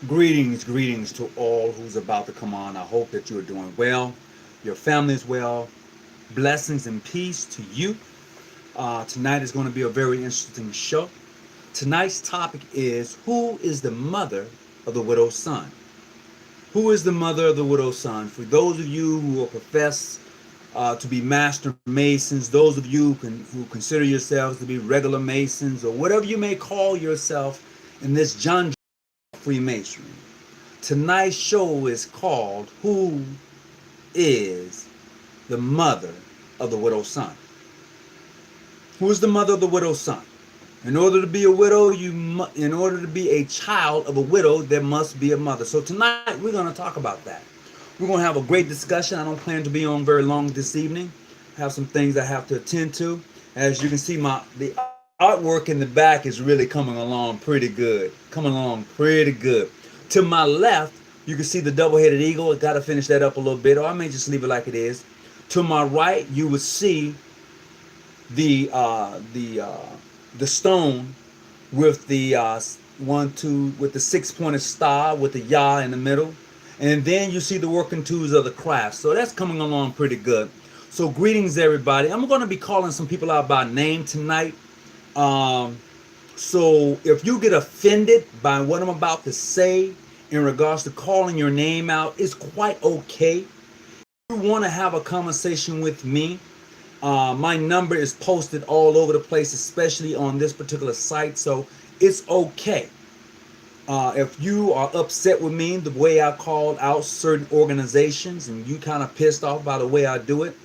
Greetings to all who's about to come on. I hope that you are doing well. Your family is well. Blessings and peace to you. Tonight is going to be a very interesting show. Tonight's topic is who is the mother of the widow's son? Who is the mother of the widow's son? For those of you who are profess to be master masons, those of you who consider yourselves to be regular masons, or whatever you may call yourself in this genre of Freemasonry. Tonight's show is called Who is the Mother of the Widow's Son? Who is the mother of the widow's son? In order to be a widow, in order to be a child of a widow, there must be a mother. So tonight we're going to talk about that. We're going to have a great discussion. I don't plan to be on very long this evening. I have some things I have to attend to. As you can see, the artwork in the back is really coming along pretty good. Coming along pretty good. To my left, you can see the double-headed eagle. I got to finish that up a little bit, or I may just leave it like it is. To my right, you would see the uh, the uh, the stone with the with the six-pointed star with the Yah in the middle, and then you see the working tools of the craft. So that's coming along pretty good. So greetings, everybody. I'm going to be calling some people out by name tonight. Um, so if you get offended by what I'm about to say in regards to calling your name out, it's quite okay. If you want to have a conversation with me, my number is posted all over the place, especially on this particular site, so it's okay. If you are upset with me the way I called out certain organizations and you kind of pissed off by the way I do it,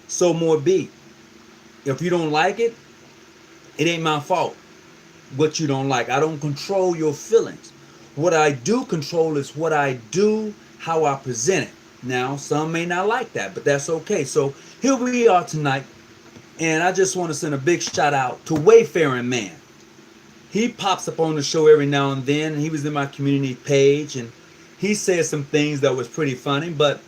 so more be. If you don't like it, it ain't my fault what you don't like. I don't control your feelings. What I do control is what I do, how I present it. Now, some may not like that, but that's okay. So here we are tonight, and I just want to send a big shout out to Wayfaring Man. He pops up on the show every now and then, and he was in my community page, and he said some things that was pretty funny, but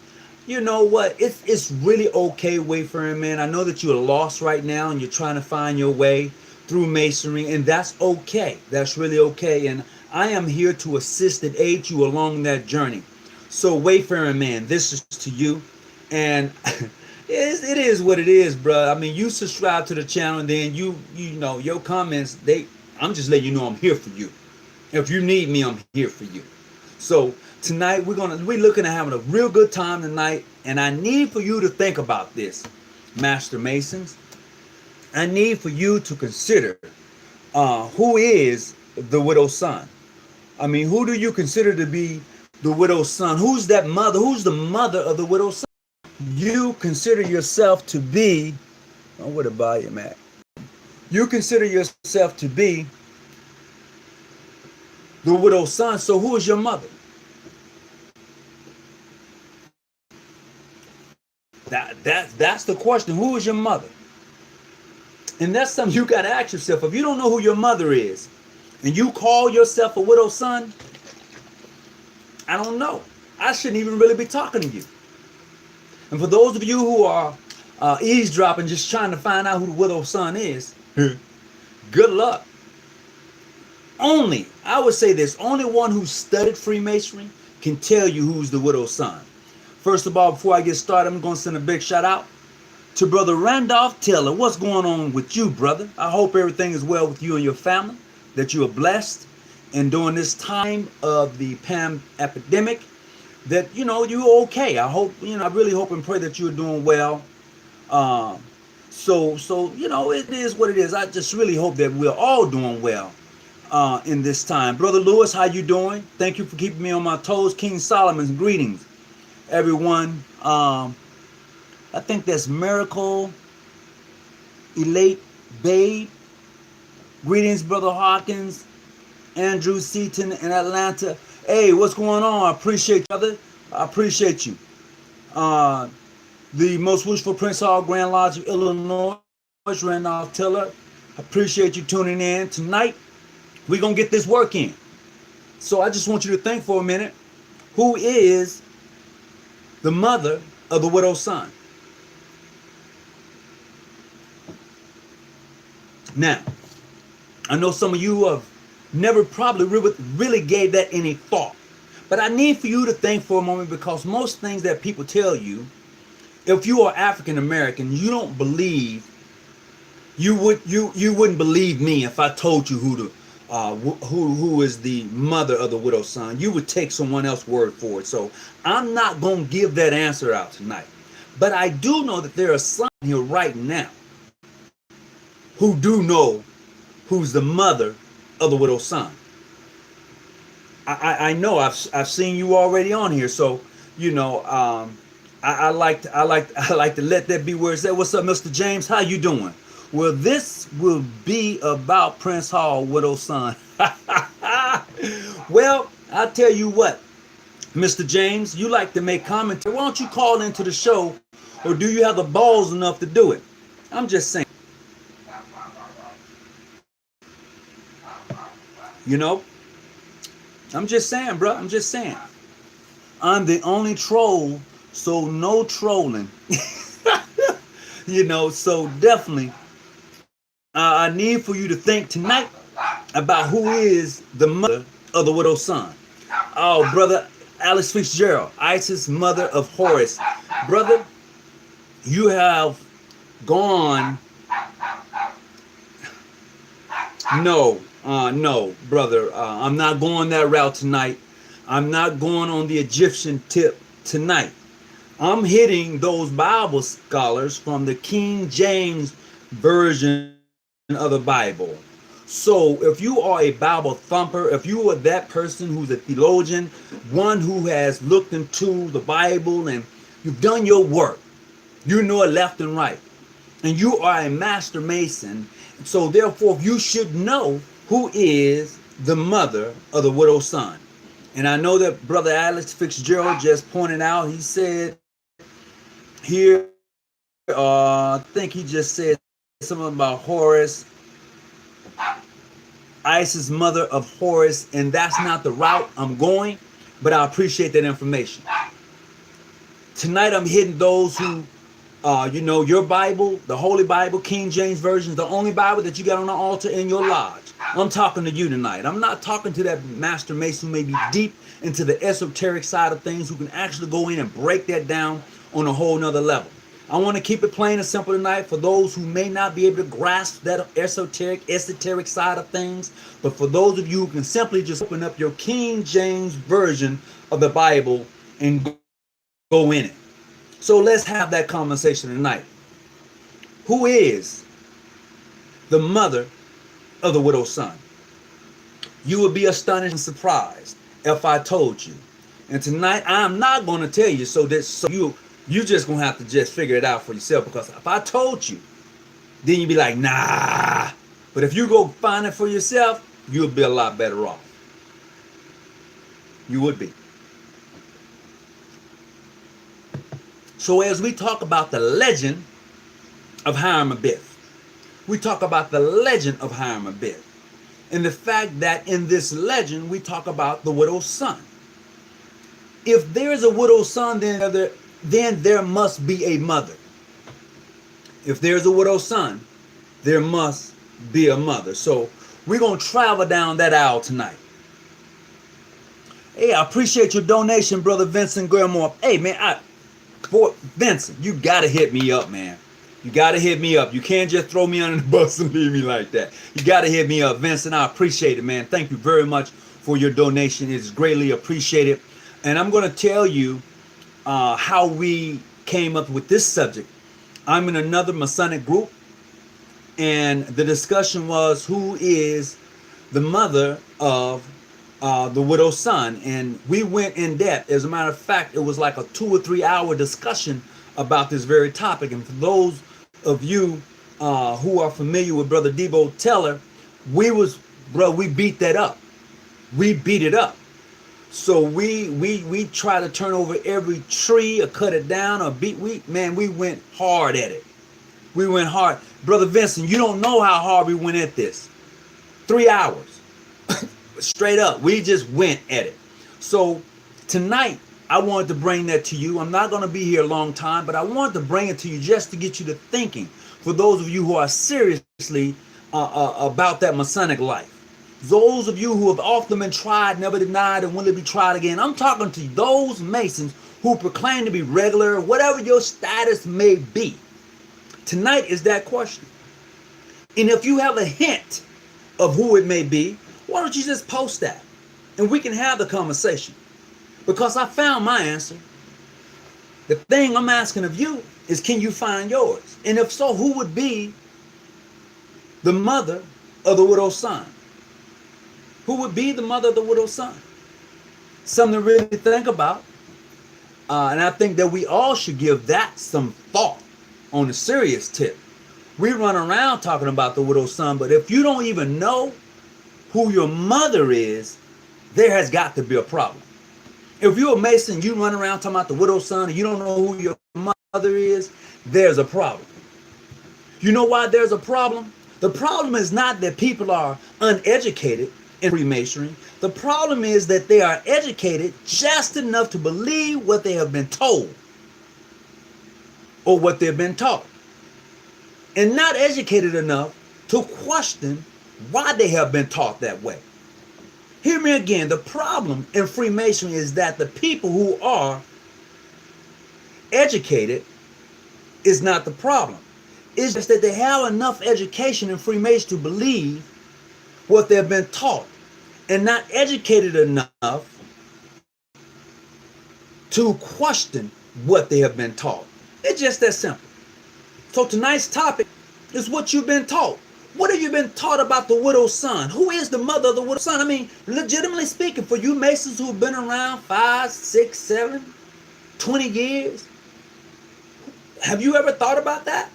you know what? It's really okay, Wayfaring Man. I know that you're lost right now, and you're trying to find your way through masonry, and that's okay. That's really okay, and I am here to assist and aid you along that journey. So, Wayfaring Man, this is to you, and it is what it is, bro. I mean, you subscribe to the channel, and then you know your comments. I'm just letting you know I'm here for you. If you need me, I'm here for you. So tonight we're looking at having a real good time tonight, and I need for you to think about this, Master Masons. I need for you to consider who is the widow's son. I mean, who do you consider to be the widow's son? Who's that mother? Who's the mother of the widow's son? You consider yourself to be, oh, where the volume at? You consider yourself to be the widow's son. So who is your mother? That's the question. Who is your mother? And that's something you got to ask yourself. If you don't know who your mother is, and you call yourself a widow's son, I don't know. I shouldn't even really be talking to you. And for those of you who are eavesdropping, just trying to find out who the widow's son is, good luck. I would say this, only one who studied Freemasonry can tell you who's the widow's son. First of all, before I get started, I'm going to send a big shout out to Brother Randolph Taylor. What's going on with you, brother? I hope everything is well with you and your family, that you are blessed. And during this time of the epidemic, that, you're okay. I really hope and pray that you're doing well. So, it is what it is. I just really hope that we're all doing well in this time. Brother Lewis, how you doing? Thank you for keeping me on my toes. King Solomon's greetings, everyone. I think that's Miracle, Elate, Babe. Greetings, Brother Hawkins, Andrew Seaton in Atlanta. Hey, what's going on? I appreciate you, brother. I appreciate you. The most wishful Prince Hall Grand Lodge of Illinois, Randolph Tiller. I appreciate you tuning in. Tonight, we're going to get this work in. So I just want you to think for a minute, who is the mother of the widow's son? Now, I know some of you have never probably really gave that any thought. But I need for you to think for a moment, because most things that people tell you, if you are African American, you don't believe, you wouldn't believe me if I told you who is the mother of the widow's son. You would take someone else's word for it. So I'm not going to give that answer out tonight. But I do know that there are some here right now who do know who's the mother of the widow's son. I know I've seen you already on here, so you know I like to let that be where it's at. What's up, Mr. James? How you doing? Well, this will be about Prince Hall, widow's son. Well, I'll tell you what, Mr. James, you like to make commentary. Why don't you call into the show, or do you have the balls enough to do it? I'm just saying. You know, I'm just saying, bro. I'm just saying. I'm the only troll, so no trolling. You know, so definitely, I need for you to think tonight about who is the mother of the widow's son. Oh, brother Alex Fitzgerald, Isis, mother of Horus. Brother, you have gone. No, brother. I'm not going that route tonight. I'm not going on the Egyptian tip tonight. I'm hitting those Bible scholars from the King James Version of the Bible. So if you are a Bible thumper, if you are that person who's a theologian, one who has looked into the Bible and you've done your work, you know it left and right, and you are a master mason, so therefore you should know who is the mother of the widow's son. And I know that brother Alex Fitzgerald just pointed out, he said here, I think he just said something about Horus, Isis, mother of Horus, and that's not the route I'm going, but I appreciate that information. Tonight I'm hitting those who, you know, your Bible, the Holy Bible, King James Version, is the only Bible that you got on the altar in your lodge. I'm talking to you tonight. I'm not talking to that master mason who may be deep into the esoteric side of things, who can actually go in and break that down on a whole nother level. I want to keep it plain and simple tonight for those who may not be able to grasp that esoteric side of things. But for those of you who can simply just open up your King James Version of the Bible and go in it. So let's have that conversation tonight. Who is the mother of the widow's son? You would be astonished and surprised if I told you. And tonight I'm not going to tell you, so you just gonna have to just figure it out for yourself, because if I told you, then you'd be like, nah. But if you go find it for yourself, you'll be a lot better off. You would be. So as we talk about the legend of Hiram Abiff, we talk about the legend of Hiram Abiff, and the fact that in this legend we talk about the widow's son. If there is a widow's son, then there must be a mother. If there's a widow's son, there must be a mother. So we're going to travel down that aisle tonight. Hey, I appreciate your donation, brother Vincent Gilmore. Hey, man, Vincent, you got to hit me up, man. You got to hit me up. You can't just throw me under the bus and leave me like that. You got to hit me up, Vincent. I appreciate it, man. Thank you very much for your donation. It's greatly appreciated. And I'm going to tell you how we came up with this subject. I'm in another Masonic group, and the discussion was who is the mother of the widow's son, and we went in depth. As a matter of fact, it was like a 2 or 3 hour discussion about this very topic. And for those of you who are familiar with Brother Debo Teller, we beat that up. We beat it up. So we try to turn over every tree or cut it down or we went hard at it. We went hard. Brother Vincent, you don't know how hard we went at this. 3 hours. Straight up. We just went at it. So tonight, I wanted to bring that to you. I'm not going to be here a long time, but I wanted to bring it to you just to get you to thinking. For those of you who are seriously about that Masonic life. Those of you who have often been tried, never denied, and will be tried again. I'm talking to those Masons who proclaim to be regular, whatever your status may be. Tonight is that question. And if you have a hint of who it may be, why don't you just post that? And we can have the conversation. Because I found my answer. The thing I'm asking of you is, can you find yours? And if so, who would be the mother of the widow's son? Who would be the mother of the widow's son? Something to really think about. And I think that we all should give that some thought on a serious tip. We run around talking about the widow's son, but if you don't even know who your mother is, there has got to be a problem. If you're a Mason, you run around talking about the widow's son, and you don't know who your mother is, there's a problem. You know why there's a problem? The problem is not that people are uneducated in Freemasonry. The problem is that they are educated just enough to believe what they have been told or what they've been taught, and not educated enough to question why they have been taught that way. Hear me again. The problem in Freemasonry is that the people who are educated is not the problem. It's just that they have enough education in Freemasonry to believe what they've been taught, and not educated enough to question what they have been taught. It's just that simple. So tonight's topic is what you've been taught. What have you been taught about the widow's son? Who is the mother of the widow's son? I mean, legitimately speaking, for you Masons who've been around 5, 6, 7, 20 years, have you ever thought about that?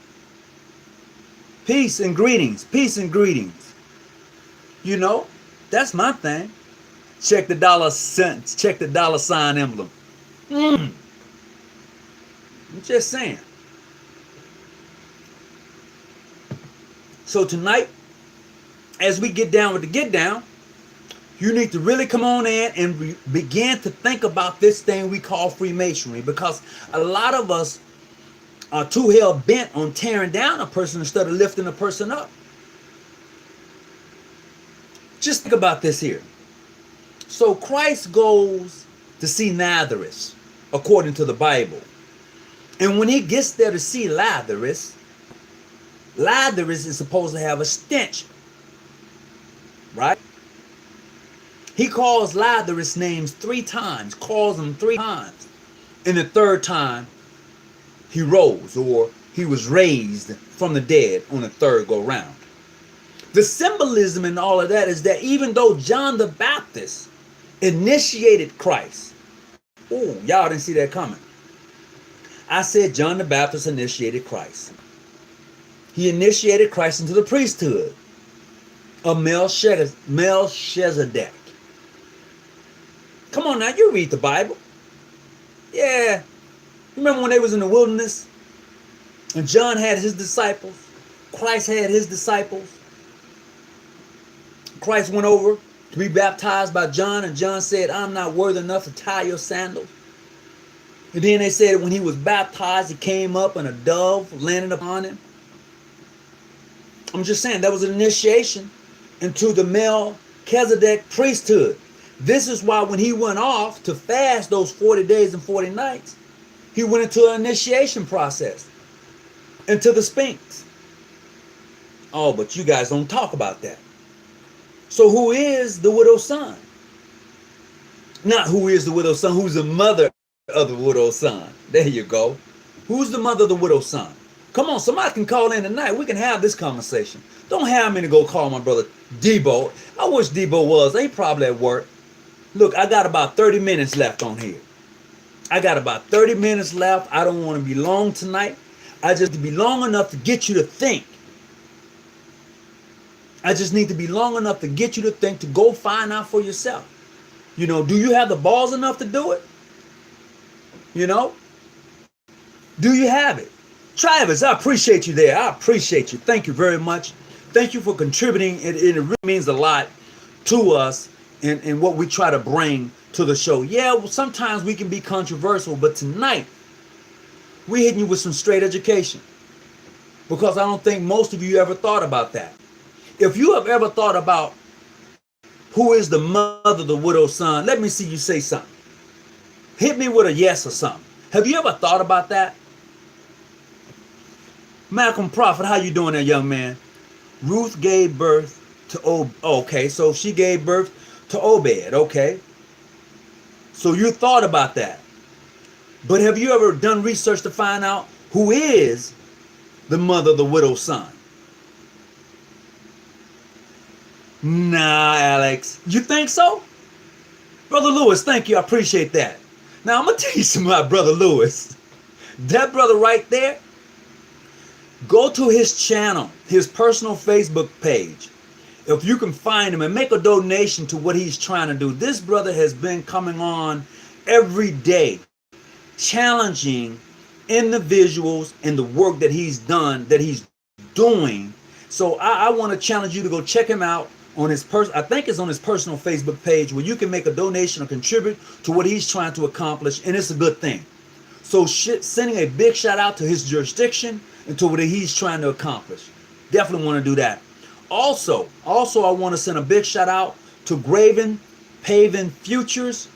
Peace and greetings. Peace and greetings. You know, that's my thing. Check the dollar cents. Check the dollar sign emblem. I'm just saying. So tonight, as we get down with the get down, you need to really come on in and begin to think about this thing we call Freemasonry, because a lot of us are too hell bent on tearing down a person instead of lifting a person up. Just think about this here. So Christ goes to see Lazarus, according to the Bible. And when he gets there to see Lazarus, Lazarus is supposed to have a stench, right? He calls Lazarus names 3 times, calls him 3 times. And the third time, he rose, or he was raised from the dead on the third go round. The symbolism in all of that is that even though John the Baptist initiated Christ, oh, y'all didn't see that coming. I said John the Baptist initiated Christ. He initiated Christ into the priesthood of Melchizedek. Come on now, you read the Bible. Yeah. Remember when they was in the wilderness and John had his disciples? Christ had his disciples. Christ went over to be baptized by John, and John said, I'm not worthy enough to tie your sandals. And then they said when he was baptized, he came up and a dove landed upon him. I'm just saying that was an initiation into the Melchizedek priesthood. This is why when he went off to fast those 40 days and 40 nights, he went into an initiation process into the Sphinx. Oh, but you guys don't talk about that. So who is the widow's son? Not who is the widow's son, who's the mother of the widow's son. There you go. Who's the mother of the widow's son? Come on, somebody can call in tonight. We can have this conversation. Don't have me to go call my brother Debo. I wish Debo was. He probably at work. Look, I got about 30 minutes left on here. I got about 30 minutes left. I don't want to be long tonight. I just need to be long enough to get you to think. I just need to be long enough to get you to think, to go find out for yourself. You know, do you have the balls enough to do it? You know? Do you have it? Travis, I appreciate you there. I appreciate you. Thank you very much. Thank you for contributing. It really means a lot to us and what we try to bring to the show. Yeah, well, sometimes we can be controversial, but tonight we're hitting you with some straight education, because I don't think most of you ever thought about that. If you have ever thought about who is the mother of the widow's son? Let me see you say something. Hit me with a yes or something. Have you ever thought about that? Malcolm Prophet, how you doing there, young man? Ruth gave birth to okay, so she gave birth to Obed, okay. So you thought about that. But have you ever done research to find out who is the mother of the widow's son? Nah, Alex. You think so? Brother Lewis, thank you. I appreciate that. Now, I'm going to tell you something about Brother Lewis. That brother right there, go to his channel, his personal Facebook page. If you can find him and make a donation to what he's trying to do. This brother has been coming on every day, challenging individuals in the work that he's done, that he's doing. So I want to challenge you to go check him out on his I think it's on his personal Facebook page, where you can make a donation or contribute to what he's trying to accomplish, and it's a good thing. So sending a big shout out to his jurisdiction and to what he's trying to accomplish. Definitely want to do that. Also, I want to send a big shout out to Graven Paving Futures.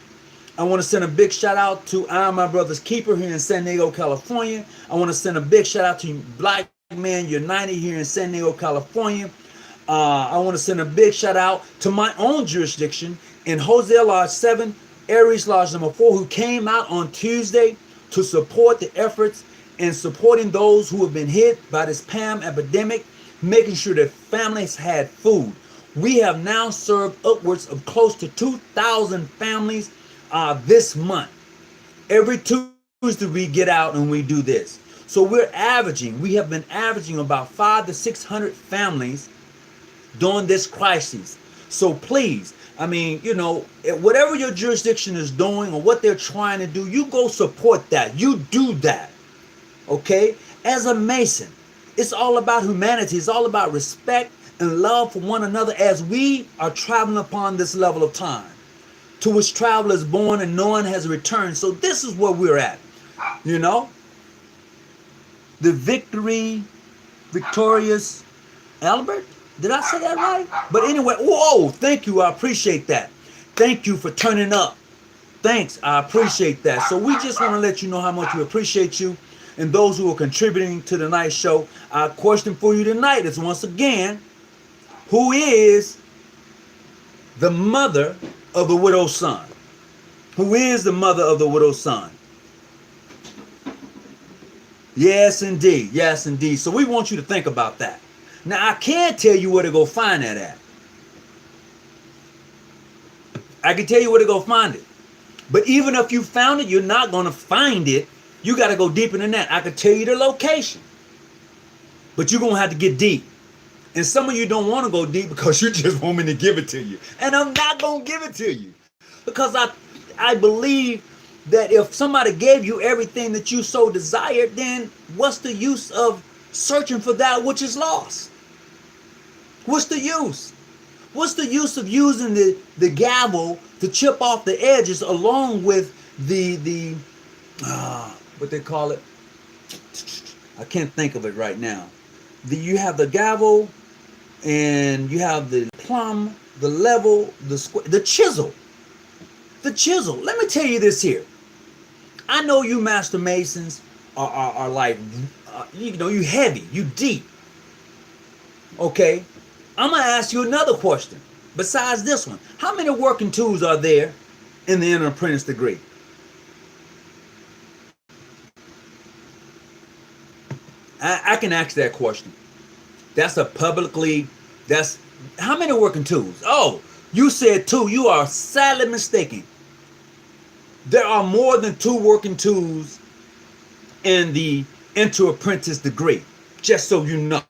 I want to send a big shout out to I Am My Brother's Keeper here in San Diego, California. I want to send a big shout out to Black Man United here in San Diego, California. I want to send a big shout out to my own jurisdiction in Hosea Lodge 7, Aries Lodge number 4, who came out on Tuesday to support the efforts in supporting those who have been hit by this PAM epidemic, making sure that families had food. We have now served upwards of close to 2,000 families this month. Every Tuesday we get out and we do this. So we have been averaging about 500 to 600 families during this crisis. So please, I mean, you know, whatever your jurisdiction is doing or what they're trying to do, you go support that. You do that. Okay? As a Mason, it's all about humanity. It's all about respect and love for one another as we are traveling upon this level of time, to which travel is born and no one has returned. So this is where we're at. You know? The victorious Albert? Did I say that right? But anyway, whoa, thank you. I appreciate that. Thank you for turning up. Thanks. I appreciate that. So we just want to let you know how much we appreciate you and those who are contributing to tonight's show. Our question for you tonight is once again, who is the mother of the widow's son? Who is the mother of the widow's son? Yes, indeed. Yes, indeed. So we want you to think about that. Now, I can't tell you where to go find that at. I can tell you where to go find it. But even if you found it, you're not going to find it. You got to go deeper than that. I can tell you the location. But you're going to have to get deep. And some of you don't want to go deep because you just want me to give it to you. And I'm not going to give it to you. Because I believe that if somebody gave you everything that you so desired, then what's the use of searching for that which is lost? What's the use? What's the use of using the gavel to chip off the edges along with the what they call it? I can't think of it right now. You have the gavel and you have the plumb, the level, the square, the chisel. The chisel. Let me tell you this here. I know you master masons are like, you know, you heavy, you deep. Okay? I'm going to ask you another question. Besides this one, how many working tools are there in the inner apprentice degree? I can ask that question. That's how many working tools? Oh, you said 2. You are sadly mistaken. There are more than 2 working tools in the inner apprentice degree. Just so you know.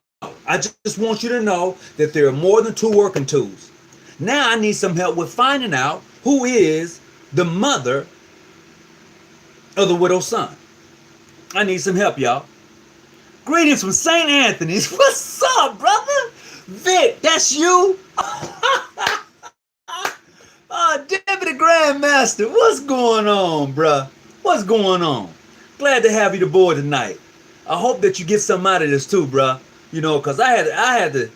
I just want you to know that there are more than 2 working tools. Now I need some help with finding out who is the mother of the widow's son. I need some help, y'all. Greetings from St. Anthony's. What's up, brother? Vic, that's you? Deputy Grandmaster, what's going on, bruh? What's going on? Glad to have you aboard tonight. I hope that you get something out of this too, bruh. You know, cause I had to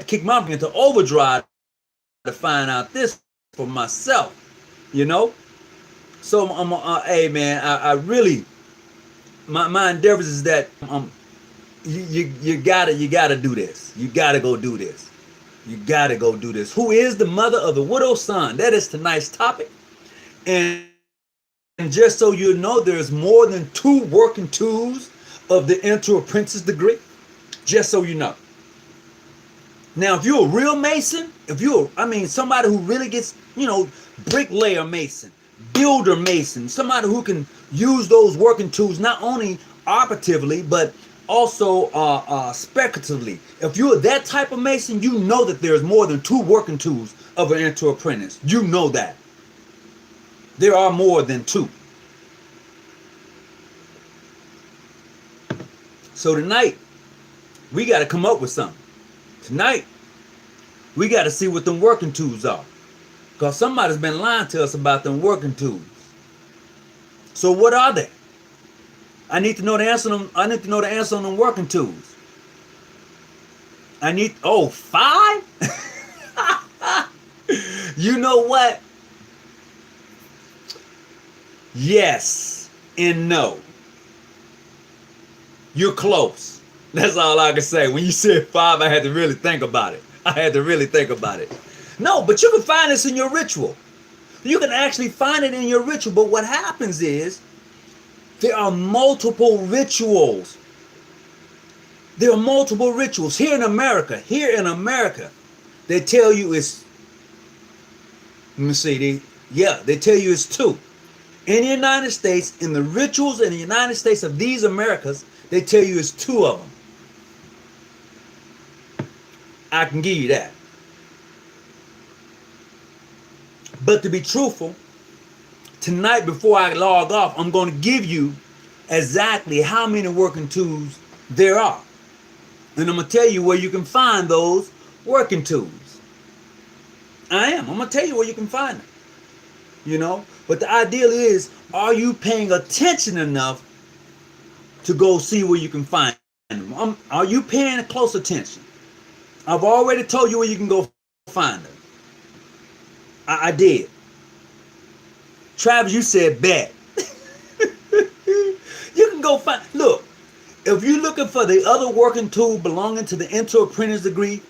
kick my into overdrive to find out this for myself, you know. So hey man, I really my endeavors is that you gotta do this. You gotta go do this. You gotta go do this. Who is the mother of the widow's son? That is tonight's topic. And just so you know, there's more than 2 working tools of the Enter Apprentice degree. Just so you know. Now, if you're a real mason, somebody who really gets, bricklayer mason, builder mason, somebody who can use those working tools not only operatively, but also speculatively. If you're that type of mason, you know that there's more than 2 working tools of an Enter Apprentice. You know that. There are more than 2. So tonight, we got to come up with something. Tonight, we got to see what them working tools are. Because somebody's been lying to us about them working tools. So what are they? I need to know the answer on them. I need to know the answer on them working tools. 5? You know what? Yes and no. You're close. That's all I can say. When you said 5, I had to really think about it. No, but you can find this in your ritual. You can actually find it in your ritual. But what happens is there are multiple rituals. There are multiple rituals. Here in America, they tell you it's, they tell you it's 2. In the United States, in the rituals in the United States of these Americas, they tell you it's 2 of them. I can give you that. But to be truthful, tonight before I log off, I'm going to give you exactly how many working tools there are. And I'm going to tell you where you can find those working tools. I'm going to tell you where you can find them. But the ideal is, are you paying attention enough to go see where you can find them? Are you paying close attention? I've already told you where you can go find them. I did. Travis, you said bet. You can go find. Look, if you're looking for the other working tool belonging to the Enter Apprentice degree,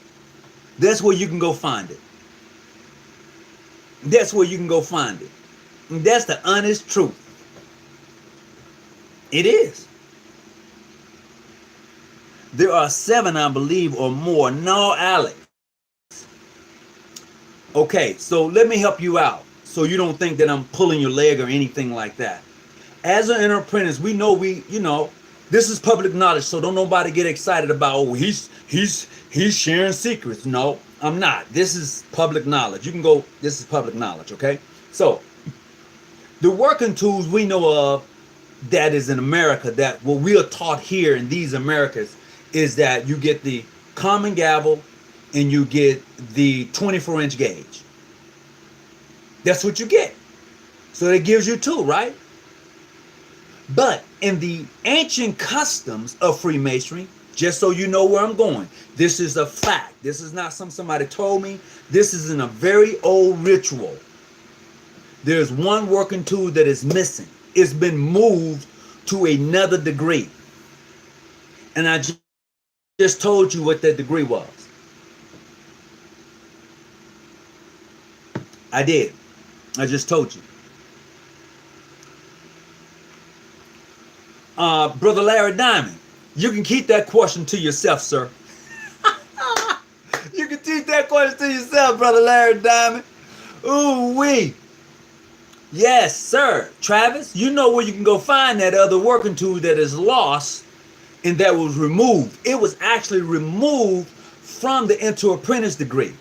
that's where you can go find it. That's where you can go find it. And that's the honest truth. It is. There are 7, I believe, or more. No, Alex. Okay, so let me help you out so you don't think that I'm pulling your leg or anything like that. As an Enter Apprentice, we know this is public knowledge, so don't nobody get excited about, he's sharing secrets. No, I'm not. This is public knowledge. You can go, this is public knowledge, okay? So, the working tools we know of that is in America, that what we are taught here in these Americas, is that you get the common gavel and you get the 24-inch gauge. That's what you get. So that gives you 2, right? But in the ancient customs of Freemasonry, just so you know where I'm going, this is a fact. This is not somebody told me. This is in a very old ritual. There's one working tool that is missing. It's been moved to another degree. And I just told you what that degree was. I did. I just told you. Brother Larry Diamond, you can keep that question to yourself, sir. You can keep that question to yourself, Brother Larry Diamond. Ooh-wee. Yes, sir. Travis, you know where you can go find that other working tool that is lost and that was removed. It was actually removed from the Enter Apprentice degree.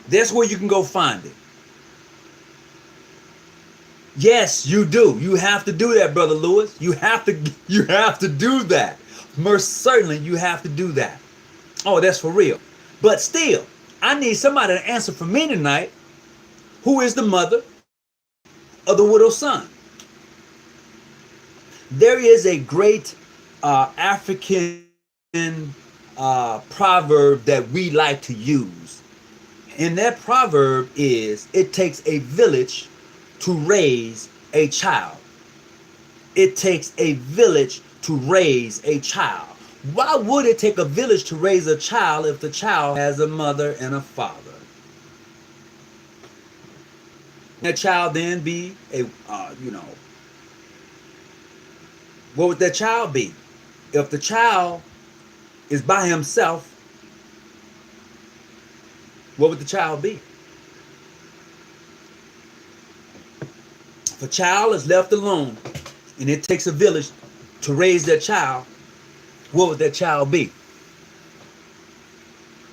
That's where you can go find it. Yes, you do. You have to do that, Brother Lewis. You have to do that. Most certainly you have to do that. Oh, that's for real. But still, I need somebody to answer for me tonight. Who is the mother of the widow's son? There is a great African proverb that we like to use And that proverb is, it takes a village to raise a child. It takes a village to raise a child. Why would it take a village to raise a child if the child has a mother and a father? That child then be a, what would that child be? If the child is by himself, what would the child be? If a child is left alone and it takes a village to raise that child, what would that child be?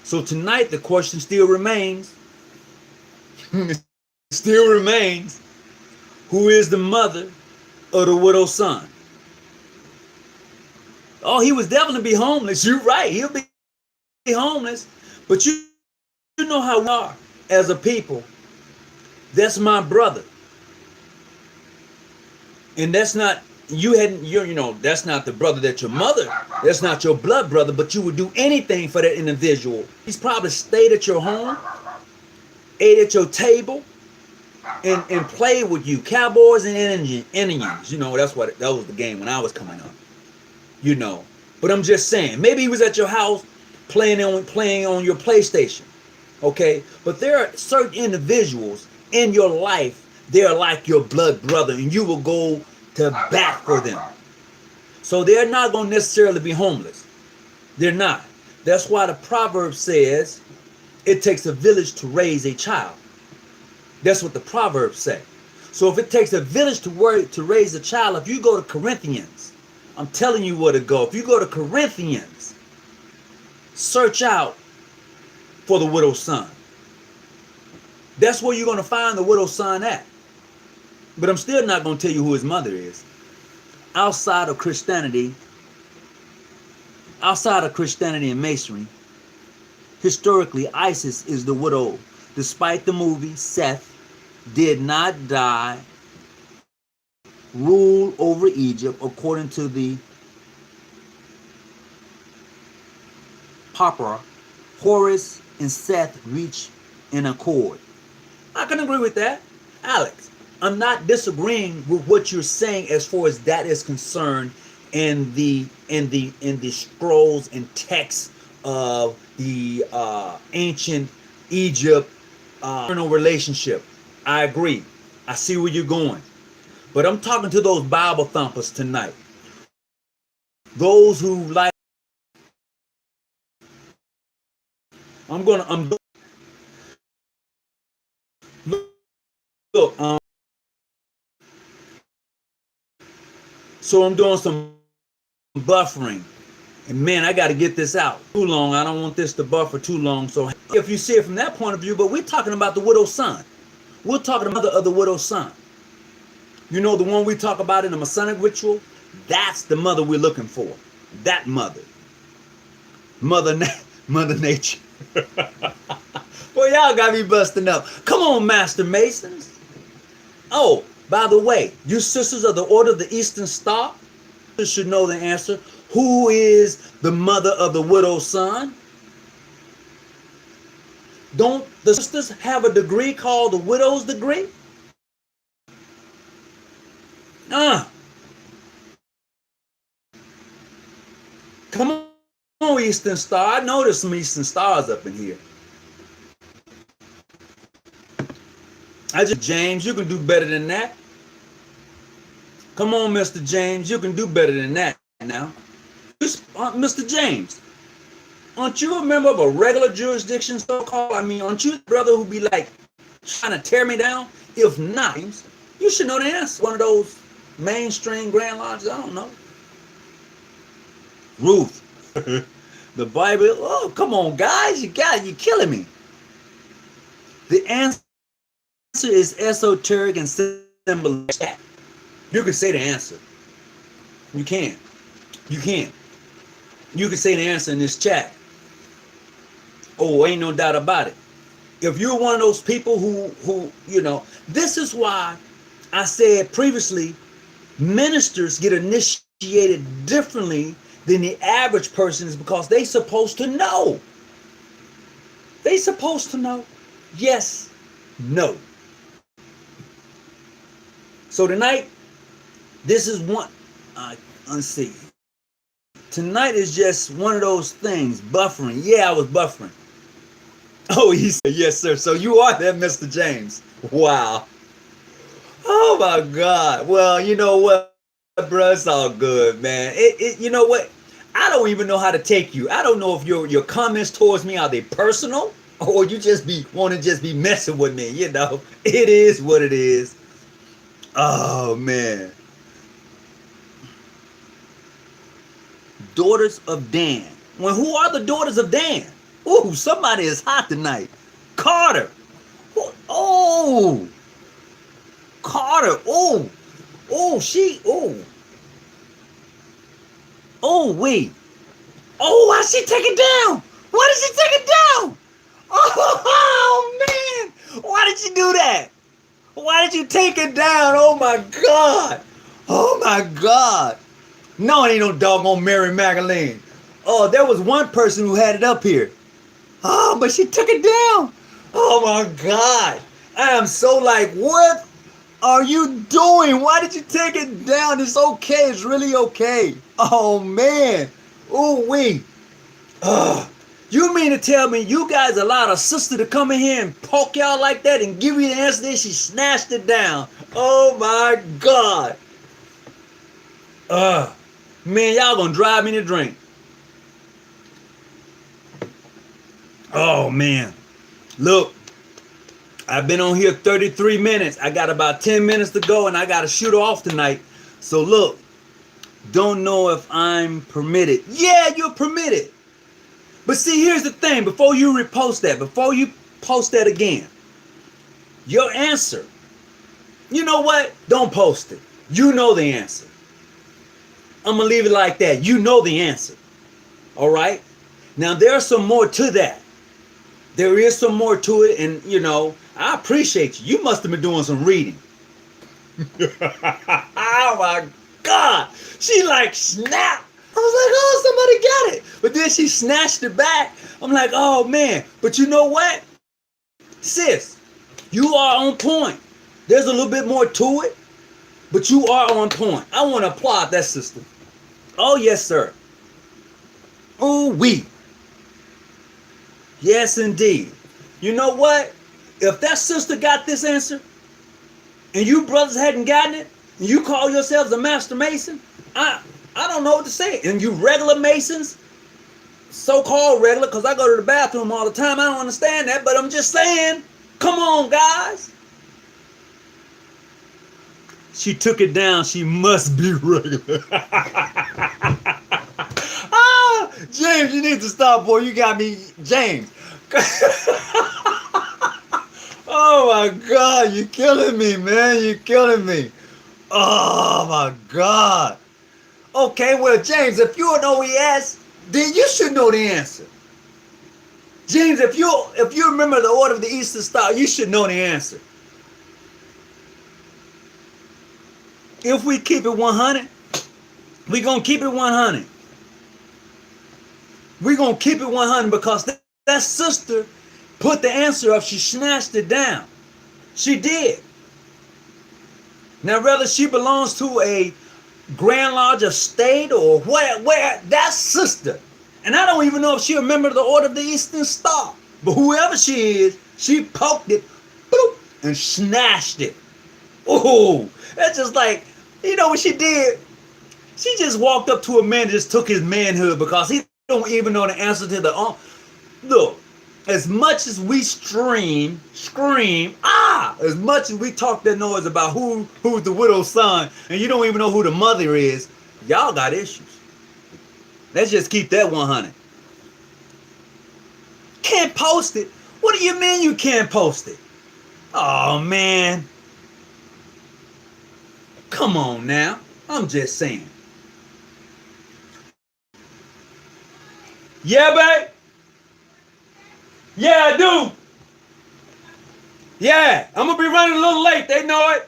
So tonight the question still remains, still remains, who is the mother of the widow's son? Oh, he was definitely be homeless. You're right. He'll be homeless. But you know how we are as a people. That's my brother. And that's not, that's not the brother that your mother, that's not your blood brother, but you would do anything for that individual. He's probably stayed at your home, ate at your table, and played with you. Cowboys and Indians. That was the game when I was coming up. But I'm just saying, maybe he was at your house playing on your PlayStation. Okay? But there are certain individuals in your life, they're like your blood brother, and you will go to bat for them. So they're not going to necessarily be homeless. They're not. That's why the proverb says it takes a village to raise a child. That's what the proverbs say. So if it takes a village to raise a child, if you go to Corinthians, I'm telling you where to go. If you go to Corinthians, search out for the widow's son. That's where you're going to find the widow's son at. But I'm still not going to tell you who his mother is. Outside of Christianity and Masonry, historically, Isis is the widow. Despite the movie, Seth did not die, rule over Egypt, according to the Papa. Horus and Seth reached an accord. I can agree with that, Alex. I'm not disagreeing with what you're saying as far as that is concerned in the scrolls and texts of the ancient Egypt relationship. I agree. I see where you're going. But I'm talking to those Bible thumpers tonight. Those who like, look, so I'm doing some buffering. And man, I got to get this out too long. I don't want this to buffer too long. So if you see it from that point of view, but we're talking about the widow's son. We're talking about the mother of the widow's son. The one we talk about in the Masonic ritual? That's the mother we're looking for. That mother. Mother Nature. Boy, y'all got me busting up. Come on, Master Masons. Oh, by the way, you sisters of the Order of the Eastern Star should know the answer. Who is the mother of the widow's son? Don't the sisters have a degree called the widow's degree? Come on, Eastern Star. I know there's some Eastern Stars up in here. James, you can do better than that. Come on, Mr. James, you can do better than that now. Mr. James, aren't you a member of a regular jurisdiction, so-called? Aren't you the brother who be like trying to tear me down? If not, you should know the answer. One of those mainstream Grand Lodges, I don't know. Ruth. The Bible. Oh, come on, guys. You're killing me. The answer is esoteric and symbolic. You can say the answer. You can. You can say the answer in this chat. Oh, ain't no doubt about it. If you're one of those people who this is why I said previously, ministers get initiated differently than the average person, is because they supposed to know. They supposed to know. Yes, no. So tonight, this is one. Let's see. Tonight is just one of those things. Buffering. Yeah, I was buffering. Oh, he said, yes, sir. So you are that Mr. James. Wow. Oh my God. Well, you know what, bro? It's all good, man. You know what? I don't even know how to take you. I don't know if your comments towards me are they personal or you just be want to just be messing with me. You know, it is what it is. Oh man. Daughters of Dan. Well, who are the daughters of Dan? Ooh, somebody is hot tonight. Carter. Oh, Carter. Oh, oh, she. Oh, oh, wait. Oh, why did she take it down? Why did she take it down? Oh, man. Why did you do that? Why did you take it down? Oh, my God. Oh, my God. No, it ain't no doggone Mary Magdalene. Oh, there was one person who had it up here. Oh, but she took it down. Oh, my God. I am so like, what are you doing? Why did you take it down? It's okay. It's really okay. Oh, man. Ooh, wee. You mean to tell me you guys allowed a sister to come in here and poke y'all like that and give you the answer? Then she snatched it down. Oh, my God. Man, y'all gonna drive me to drink. Oh, man. Look, I've been on here 33 minutes. I got about 10 minutes to go and I got to shoot off tonight. So look, don't know if I'm permitted. Yeah, you're permitted. But see, here's the thing. Before you repost that, before you post that again, your answer, you know what? Don't post it. You know the answer. I'm going to leave it like that. You know the answer. All right? Now, there's some more to that. There is some more to it. And, you know, I appreciate you. You must have been doing some reading. Oh, my God. She like snapped. I was like, oh, somebody got it. But then she snatched it back. I'm like, oh, man. But you know what? Sis, you are on point. There's a little bit more to it, but you are on point. I want to applaud that sister. Oh, yes, sir. Oh, we. Yes, indeed. You know what? If that sister got this answer, and you brothers hadn't gotten it, and you call yourselves a master mason, I don't know what to say. And you regular masons, so-called regular, because I go to the bathroom all the time, I don't understand that, but I'm just saying, come on, guys. She took it down. She must be regular. Ah, James, you need to stop, boy. You got me, James. Oh my God, you're killing me, man. You're killing me. Oh my God. Okay, well, James, if you're an OES, then you should know the answer. James, if you remember the Order of the Eastern Star, you should know the answer. If we keep it 100, we're going to keep it 100. We're going to keep it 100 because that sister put the answer up. She snatched it down. She did. Now, whether she belongs to a Grand Lodge of State or where that sister, and I don't even know if she a member of the Order of the Eastern Star, but whoever she is, she poked it, boop, and snatched it. Oh, that's just like, you know what she did? She just walked up to a man and just took his manhood because he don't even know the answer to the... Look, as much as we scream, as much as we talk that noise about who's the widow's son, and you don't even know who the mother is, y'all got issues. Let's just keep that 100. Can't post it? What do you mean you can't post it? Oh, man. Come on now. I'm just saying. Yeah, babe. Yeah, I do. Yeah, I'm going to be running a little late. They know it.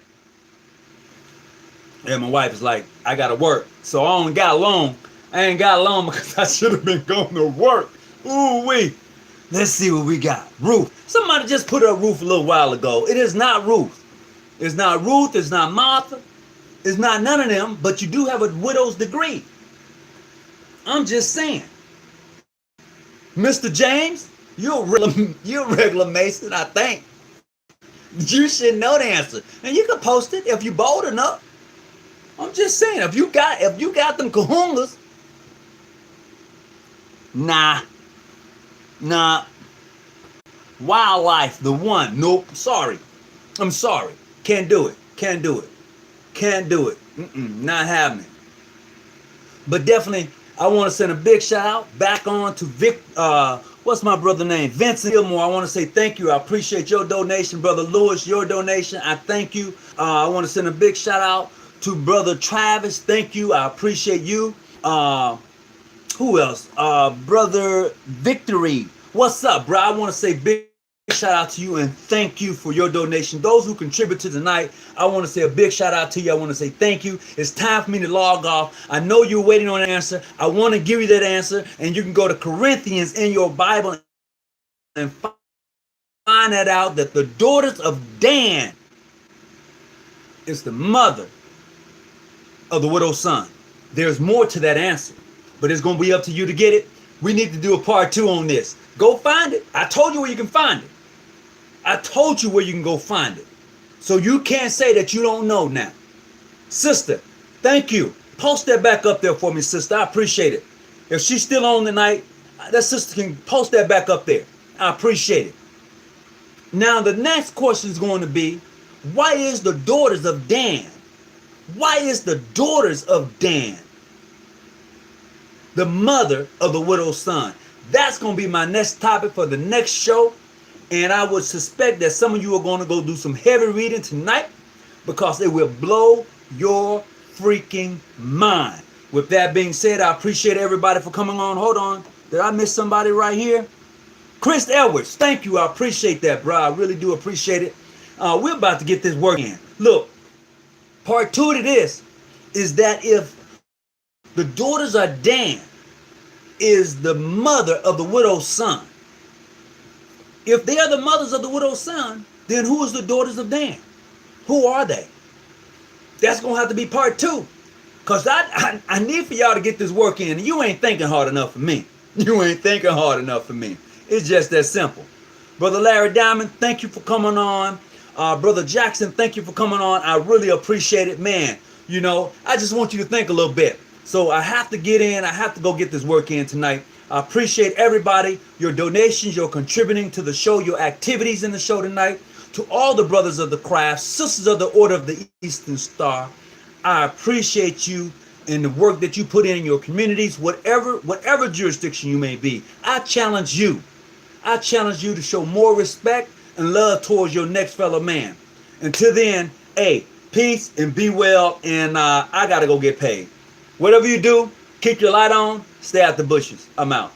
And my wife is like, I got to work. So I only got long. I ain't got long because I should have been going to work. Ooh, wee. Let's see what we got. Ruth. Somebody just put up Ruth a little while ago. It is not Ruth. It's not Ruth. It's not Martha. It's not none of them. But you do have a widow's degree. I'm just saying. Mr. James, you're a regular Mason, I think. You should know the answer. And you can post it if you're bold enough. I'm just saying, if you got them kahungas. Nah. Wildlife, the one. Nope. Sorry. I'm sorry. Can't do it. Not happening. But definitely, I want to send a big shout out back on to Vic. What's my brother name? Vincent Gilmore. I want to say thank you. I appreciate your donation, brother Lewis. Your donation. I thank you. I want to send a big shout out to brother Travis. Thank you. I appreciate you. Who else? Brother Victory. What's up, bro? I want to say big shout out to you and thank you for your donation. Those who contribute to tonight, I want to say a big shout out to you. I want to say thank you. It's time for me to log off. I know you're waiting on an answer. I want to give you that answer, and you can go to Corinthians in your Bible and find that out, that the daughters of Dan is the mother of the widow's son. There's more to that answer, but it's going to be up to you to get it. We need to do a part 2 on this. Go find it. I told you where you can find it. I told you where you can go find it. So you can't say that you don't know now. Sister, thank you. Post that back up there for me, sister. I appreciate it. If she's still on tonight, that sister can post that back up there. I appreciate it. Now, the next question is going to be, why is the daughters of Dan? Why is the daughters of Dan the mother of the widow's son? That's going to be my next topic for the next show. And I would suspect that some of you are going to go do some heavy reading tonight, because it will blow your freaking mind. With that being said, I appreciate everybody for coming on. Hold on. Did I miss somebody right here? Chris Edwards. Thank you. I appreciate that, bro. I really do appreciate it. We're about to get this work in. Look, part 2 to this is that if the daughters of Dan is the mother of the widow's son, if they are the mothers of the widow's son, then who is the daughters of Dan? Who are they? That's going to have to be part 2. Because I need for y'all to get this work in. And you ain't thinking hard enough for me. You ain't thinking hard enough for me. It's just that simple. Brother Larry Diamond, thank you for coming on. Brother Jackson, thank you for coming on. I really appreciate it. Man, you know, I just want you to think a little bit. So I have to get in. I have to go get this work in tonight. I appreciate everybody, your donations, your contributing to the show, your activities in the show tonight. To all the brothers of the craft, sisters of the Order of the Eastern Star, I appreciate you and the work that you put in your communities, whatever jurisdiction you may be. I challenge you. I challenge you to show more respect and love towards your next fellow man. Until then, hey, peace and be well, and I got to go get paid. Whatever you do, keep your light on, stay out the bushes. I'm out.